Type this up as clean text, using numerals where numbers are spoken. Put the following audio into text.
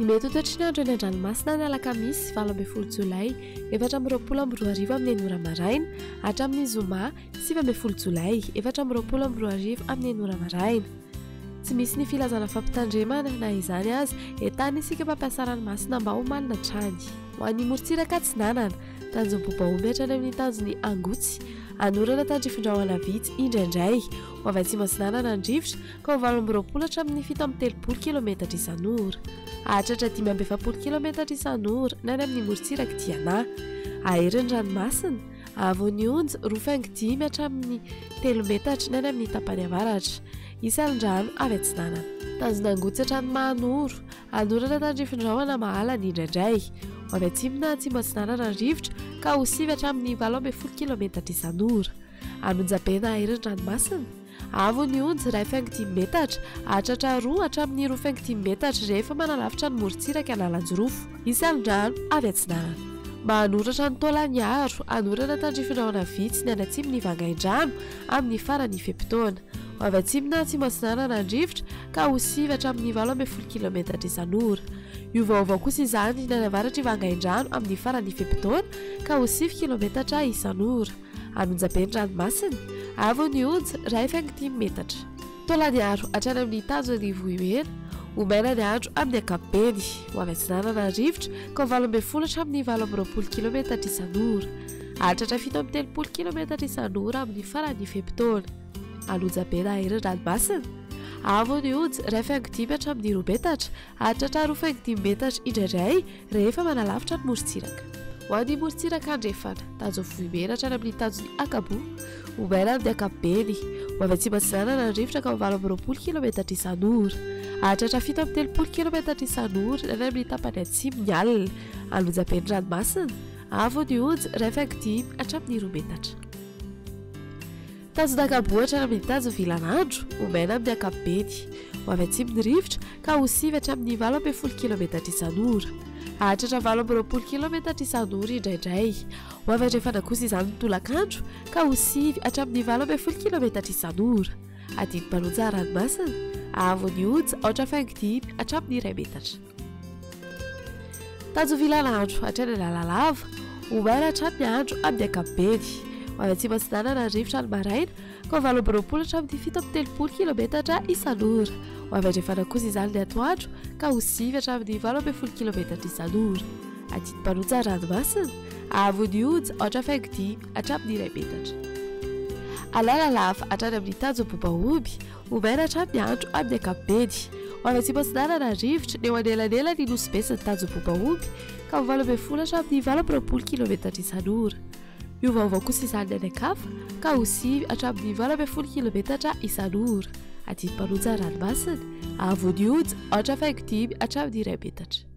Ny mety ho toetriny andro eny an-dranomasina ny alakamisy 20 Jolay 4:20 amin'ny 9 maraina hatramin'ny zoma 7 Jolay 4:20 amin'ny 9 maraina. Tsy misy ny filazana fampitandremana na izany azy entany isika mpampiasa ranomasina mba ho malina trany. Ho an'ny morontsiraka tsy nanana tanjom-bobaomby hatrany amin'ny tanjony angotsy anorana tandrifindrahona vitsy indraindray ho avy atsimo sy nanana andrivotra ka ho 20 hatramin'ny 7:30 kilometatra isan'ora. Hahatratra 570 kilometatra isan'ora na ny amin'ny morontsiraka dia na aheriny ranomasina ahavoan'ny onja 25 hatramin'ny 3 metatra na ny amin'ny tapany avaratra. Isan'andrano avy atsinanana tanjona angotsy hatrany mahanoro anorana tandrifindrahona mahalana indraindray ho avy atsimo na atsimo atsinanana andrivotra ka ho 9 hatramin'ny 20 kilometatra isan'ora. Anonjabena aheriny ranomasina ahavoan'ny onja 2.5 metatra hahatratra 2 hatramin'ny 2.5 metatra rehefa manalavitra ny morontsiraka analanjorofo. Isan'andrano avy atsinanana mahanoratra ny taolany aro anorana tandrifindrahona vitsy ny any atsimo ny vangain-drano amin'ny farany fe-potoana ho avy atsimo na atsimo atsinanana andrivotra ka ho 9 hatramin'ny 20 kilometatra isan'ora. Iovaova kosa izany ny avaratra vangain-drano amin'ny farany fe-potoana ka ho 9 kilometatra isan'ora. Anonjabeny ranomasina ahavoan'ny onja 2.5 metatra. Taolany aro hatrany amin'ny tanjony vohimena ho maina ny andro amin'ny ankapobeny ho avy atsinanana andrivotra ka ho 20 hatramin'ny 20 kilometatra isan'ora. Hahatratra 7:30 kilometatra isan'ora amin'ny farany fe-potoana. Anonjabena aheriny ranomasina ahavoan'ny onja 2.5 hatramin'ny 2 metatra hahatratra 2.5 metatra indraindray rehefa manalavitra ny morontsiraka. Ho an'ny morontsiraka andrefana tanjony vohimena hatrany amin'ny tanjony akabo ho maina amin'ny ankapobeny ho avy atsimo atsinanana andrivotra ka ho 20 kilometatra isan'ora. Hahatratra 7:30 kilometatra isan'ora na ny amin'ny tapany atsimo ny alina. Anonjabeny ranomasina ahavoan'ny onja 2.5 hatramin'ny 2 metatra. Tanjona akabo hatrany amin'ny tanjony VINAN'NY ho maina amin'ny ankapobeny ho avy atsimo ny rivotra ka ho 9 hatramin'ny 20 kilometatra isan'ora. Hahatratra 20 kilometatra isan'ora indraindray ho avy andrefana kosa izany ny tolakandro ka ho 9 hatramin'ny 20 kilometatra isan'ora. Hadino-mpanonja ranomasina ahavoan'ny onja 8.5 hatramin'ny 2 metatra. Tanjona VINAN'NY hatrany lalalava ho maina hatramin'ny andro amin'ny ankapobeny ho avy atsimo atsinanana andrivotra ny maraina ka ho 20 hatramin'ny 7:30 kilometatra isan'ora. Ho avy andrefana kosa izany ny atoandro ka ho 9 hatramin'ny 20 kilometatra isan'ora. Hadino-mpanonja ranomasina ahavoan'ny onja 8.5 hatramin'ny 2 metatra. Alalalava hatrany amin'ny tanjom-bobaomby ho maina hatramin'ny andro amin'ny ankapobeny ho avy atsimo atsinanana andrivotra ny eo anelanela ny nosy-be sy ny tanjom-bobaomby ka ho 20 hatramin'ny 20 kilometatra isan'ora. Iovaova kosa izany any ankafa ka ho 9 hatramin'ny 20 kilometatra isan'ora. Hadino-mpanonja ranomasina ahavoan'ny onja 8.5 hatramin'ny 2 metatra.